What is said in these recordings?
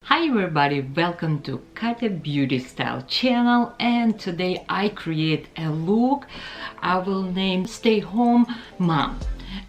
Hi everybody, welcome to Katya Beauty Style channel, and today I create a look I will name Stay Home Mom.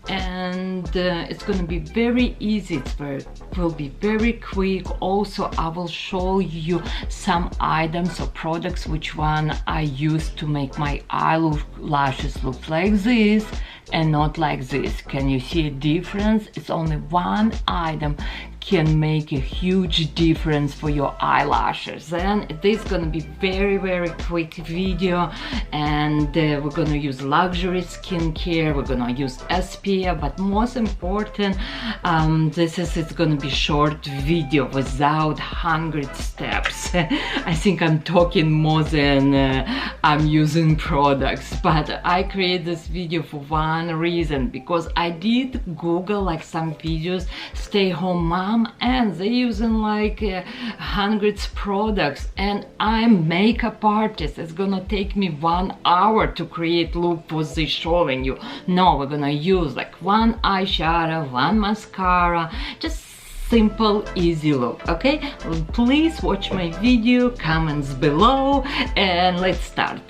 And it's gonna be very easy, it will be very quick. Also I will show you some items or products which one I use to make my eyelashes look like this and not like this. Can you see a difference? It's only one item can make a huge difference for your eyelashes. And it is gonna be very quick video, and we're gonna use luxury skincare, we're gonna use SPF, but most important, it's gonna be short video without 100 steps. I think I'm talking more than I'm using products, but I create this video for one reason, because I did Google like some videos, stay home mom, and they're using like hundreds products, and I'm makeup artist. It's gonna take me 1 hour to create look for this showing you. No, we're gonna use like one eyeshadow, one mascara, just simple easy look. Okay, please watch my video, comments below, and let's start.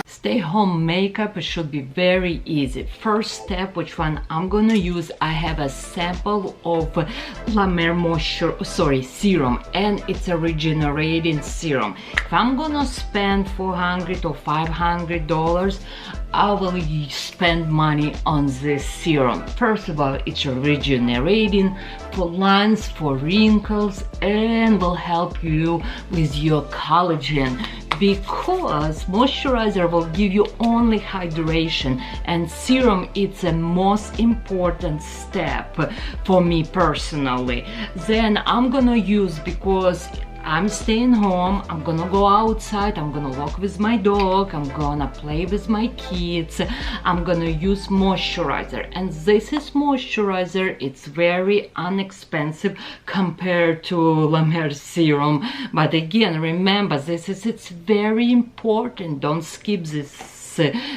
Stay home makeup should be very easy. First step, which one I'm gonna use, I have a sample of La Mer serum, and it's a regenerating serum. If I'm gonna spend $400 or $500, I will spend money on this serum. First of all, it's regenerating for lines, for wrinkles, and will help you with your collagen, because moisturizer will give you only hydration, and serum it's a most important step for me personally. Then I'm gonna use, because I'm staying home, I'm gonna go outside, I'm gonna walk with my dog, I'm gonna play with my kids, I'm gonna use moisturizer. And this is moisturizer, it's very inexpensive compared to La Mer serum, but again, remember, it's very important, don't skip this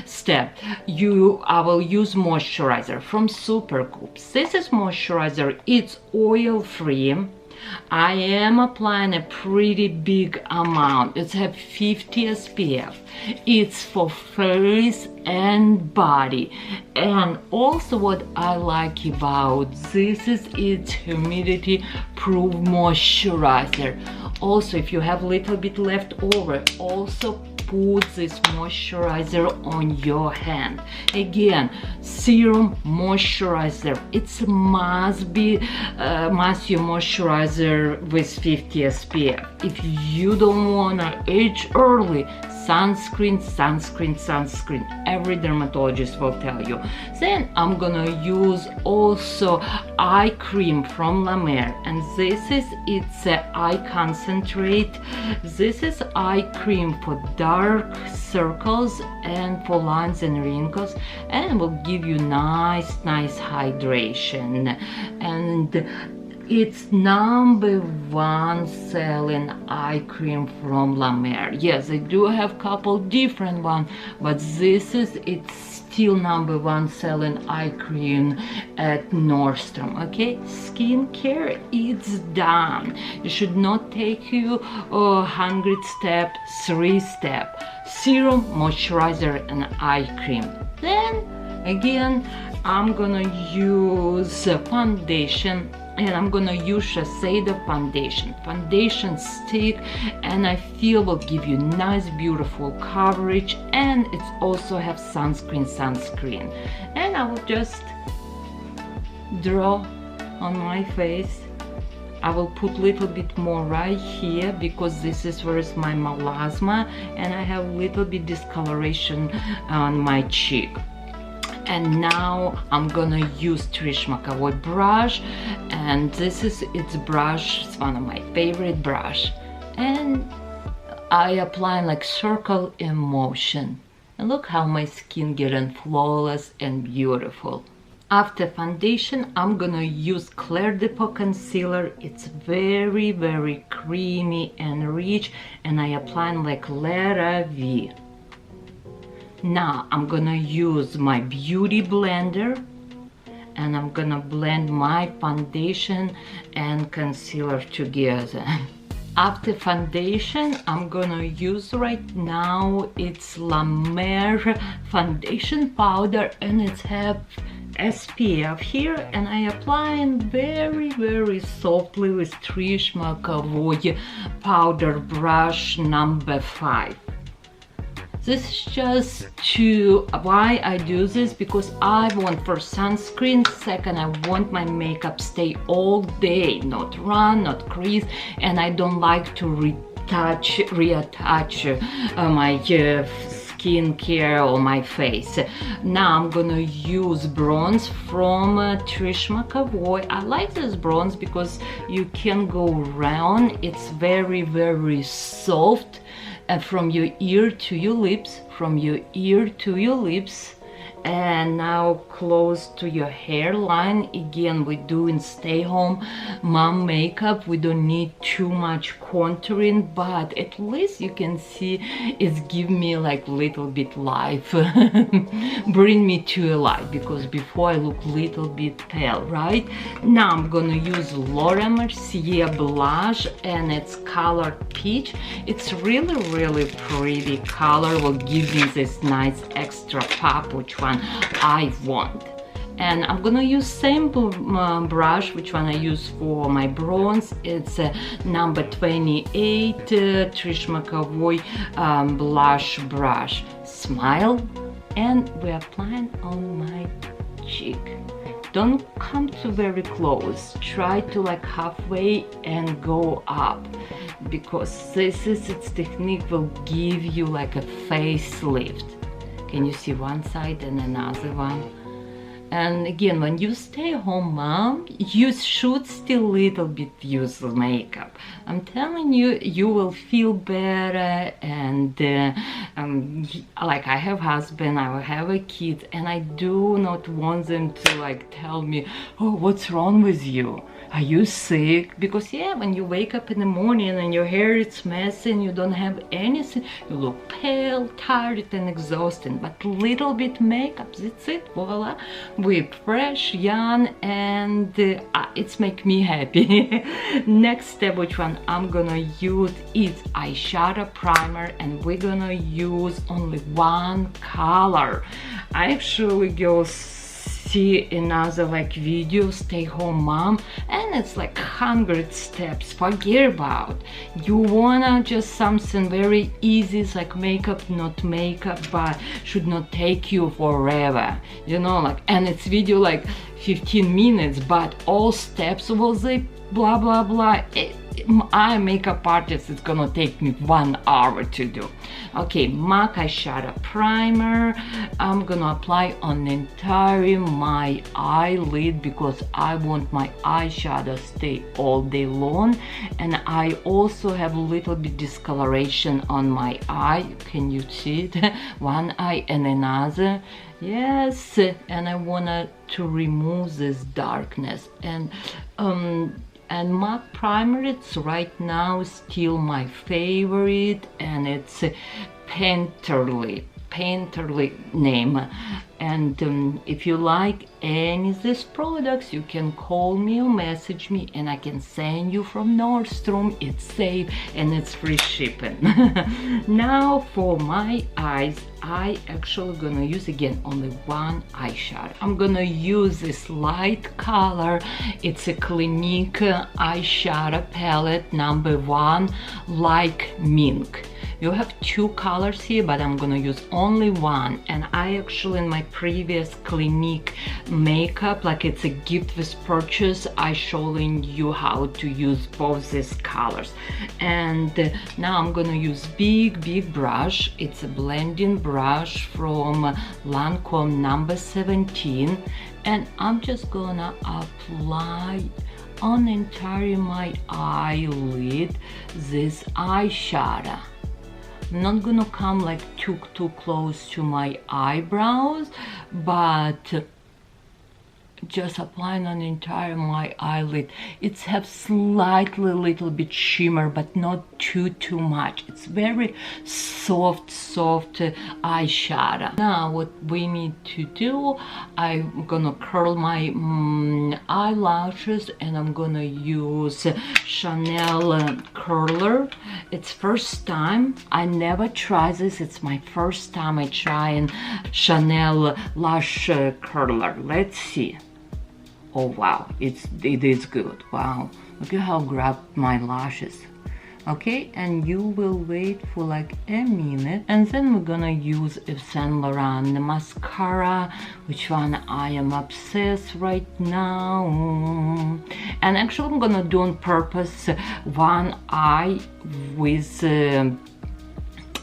step. I will use moisturizer from SUPERGOOP. This is moisturizer, it's oil free. I am applying a pretty big amount. It's have 50 SPF. It's for face and body. And also what I like about this is it's humidity proof moisturizer. Also, if you have a little bit left over, also put this moisturizer on your hand. Again, serum moisturizer, it's must be MERCIER moisturizer with 50 SPF. If you don't wanna age early, sunscreen. Every dermatologist will tell you. Then I'm gonna use also eye cream from La Mer, and it's a eye concentrate. This is eye cream for dark circles and for lines and wrinkles, and will give you nice hydration. And it's #1 selling eye cream from La Mer. Yes, I do have couple different ones, but it's still #1 selling eye cream at Nordstrom. Okay, skincare, it's done. It should not take you 100 steps, 3 steps. Serum, moisturizer, and eye cream. Then again, I'm gonna use foundation, and I'm gonna use SHISEIDO foundation stick, and I feel will give you nice beautiful coverage, and it also have sunscreen. And I will just draw on my face. I will put a little bit more right here, because this is where is my melasma, and I have a little bit discoloration on my cheek. And now I'm gonna use Trish McAvoy brush, and it's brush, it's one of my favorite brush, and I apply like circle in motion, and look how my skin getting flawless and beautiful. After foundation, I'm gonna use Clear Depot concealer. It's very, very creamy and rich, and I apply like letter V. Now I'm gonna use my beauty blender, and I'm gonna blend my foundation and concealer together. After foundation, I'm gonna use right now, it's La Mer foundation powder, and it's have SPF here, and I apply it very, very softly with Trish McAvoy powder brush number 5. This is just to, why I do this, because I want first sunscreen, second I want my makeup stay all day, not run, not crease, and I don't like to reattach my skincare or my face. Now I'm gonna use bronze from Trish McAvoy. I like this bronze because you can go around. It's very, very soft. And from your ear to your lips, from your ear to your lips, and now close to your hairline. Again, we're doing stay home mom makeup. We don't need too much contouring, but at least you can see it's give me like little bit life. Bring me to a light, because before I look little bit pale, right? Now I'm gonna use Mercier blush, and it's color peach. It's really, really pretty color, will give me this nice extra pop, which one I want. And I'm gonna use same brush, which one I use for my bronze. It's number 28 Trish McAvoy blush brush. Smile, and we're applying on my cheek. Don't come too very close. Try to like halfway and go up, because this is its technique will give you like a facelift. Can you see one side and another one? And again, when you stay home mom, you should still little bit use makeup. I'm telling you, you will feel better. And like I have husband, I have a kid, and I do not want them to like tell me, oh, what's wrong with you? Are you sick? Because yeah, when you wake up in the morning and your hair is messy and you don't have anything, you look pale, tired and exhausted. But little bit makeup, that's it, voila. We're fresh, young, and it's make me happy. Next step, which one I'm gonna use, is eyeshadow primer, and we're gonna use only one color. I actually go see another like video, stay home mom, and it's like 100 steps. Forget about. You wanna just something very easy, it's like makeup, not makeup, but should not take you forever, you know, like, and it's video like 15 minutes, but all steps will say blah blah blah. I'm a makeup artist, it's gonna take me 1 hour to do. Okay, MAC eyeshadow primer. I'm gonna apply on entire my eyelid, because I want my eyeshadow stay all day long, and I also have a little bit discoloration on my eye. Can you see it? One eye and another. Yes, and I wanna to remove this darkness. And MAC primer, it's right now still my favorite, and it's Painterly name. And if you like any of these products, you can call me or message me, and I can send you from Nordstrom. It's safe and it's free shipping. Now for my eyes, I actually gonna use again only one eyeshadow. I'm gonna use this light color. It's a Clinique eyeshadow palette number 1, like mink. You have 2 colors here, but I'm gonna use only one. And I actually, in my previous Clinique makeup, like it's a gift with purchase, I showing you how to use both these colors. And now I'm gonna use big brush. It's a blending brush from Lancome number 17, and I'm just gonna apply on entire my eyelid this eyeshadow. I'm not gonna come like too close to my eyebrows, but just applying on the entire my eyelid. It's have slightly little bit shimmer, but not too much. It's very soft eyeshadow. Now what we need to do, I'm gonna curl my eyelashes, and I'm gonna use Chanel curler. It's first time. I never tried this. It's my first time I trying Chanel lash curler. Let's see. Oh wow, it is good. Wow, look at how grabbed my lashes. Okay, and you will wait for like a minute, and then we're gonna use Yves Saint Laurent mascara, which one I am obsessed right now. And actually I'm gonna do on purpose one eye with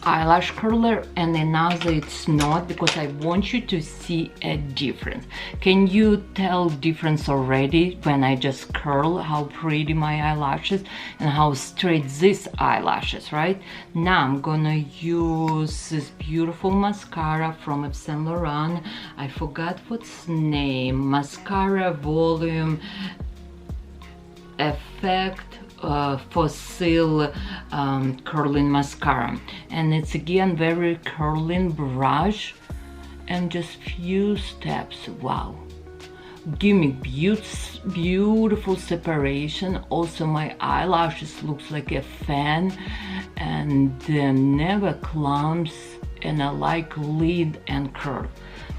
eyelash curler and another it's not, because I want you to see a difference. Can you tell difference already when I just curl, how pretty my eyelashes and how straight these eyelashes, right? Now I'm gonna use this beautiful mascara from Yves Saint Laurent. I forgot what's name. Mascara Volume Effect Fossil curling mascara, and it's again very curling brush, and just few steps. Wow, give me beautiful separation. Also my eyelashes looks like a fan, and never clumps, and I like lead and curl.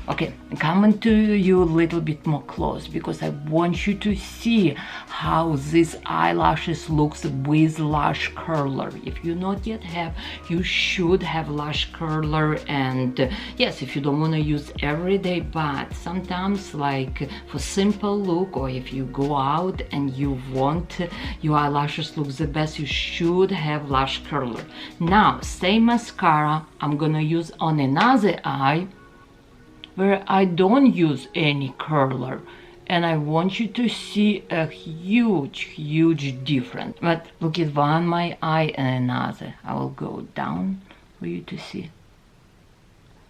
Okay, coming to you a little bit more close, because I want you to see how these eyelashes looks with lash curler. If you not yet have, you should have lash curler. And yes, if you don't want to use every day, but sometimes like for simple look, or if you go out and you want your eyelashes look the best, you should have lash curler. Now same mascara I'm gonna use on another eye where I don't use any curler, and I want you to see a huge difference. But look at one my eye and another. I will go down for you to see.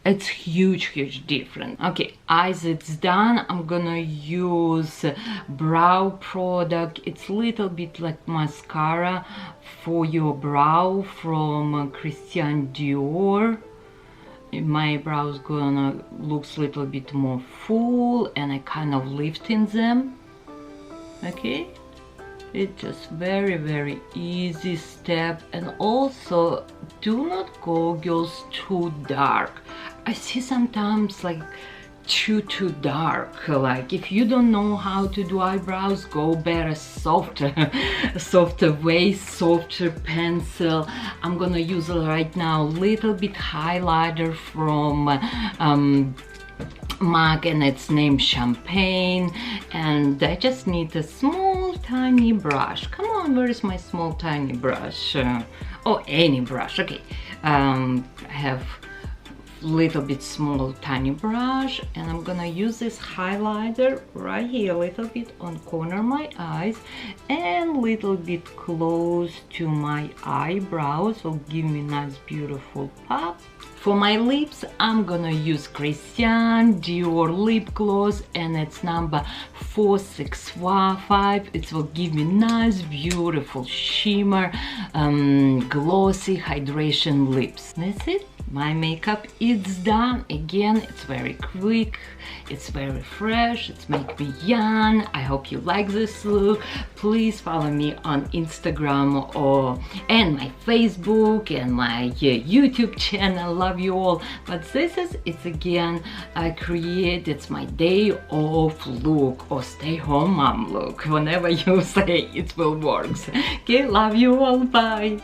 It's huge difference. Okay, eyes it's done. I'm gonna use brow product. It's a little bit like mascara for your brow from Christian Dior. My brows gonna looks a little bit more full, and I kind of lifting them. Okay, it's just very easy step. And also do not go girls too dark. I see sometimes like too dark. Like if you don't know how to do eyebrows, go better softer way, softer pencil. I'm gonna use right now a little bit highlighter from MAC, and it's named Champagne, and I just need a small tiny brush. Come on, where is my small tiny brush? Oh, any brush. Okay, I have little bit small tiny brush, and I'm gonna use this highlighter right here a little bit on corner of my eyes and little bit close to my eyebrows, so give me nice beautiful pop. For my lips I'm gonna use Christian Dior lip gloss, and it's number 465. It will give me nice beautiful shimmer, glossy hydration lips. That's it. My makeup is done. Again, it's very quick, it's very fresh, it's make me young. I hope you like this look. Please follow me on Instagram and my Facebook and my YouTube channel. Love you all. But this is, it's again I create, it's my day off look or stay home mom look, whenever you say it will work. Okay, love you all, bye.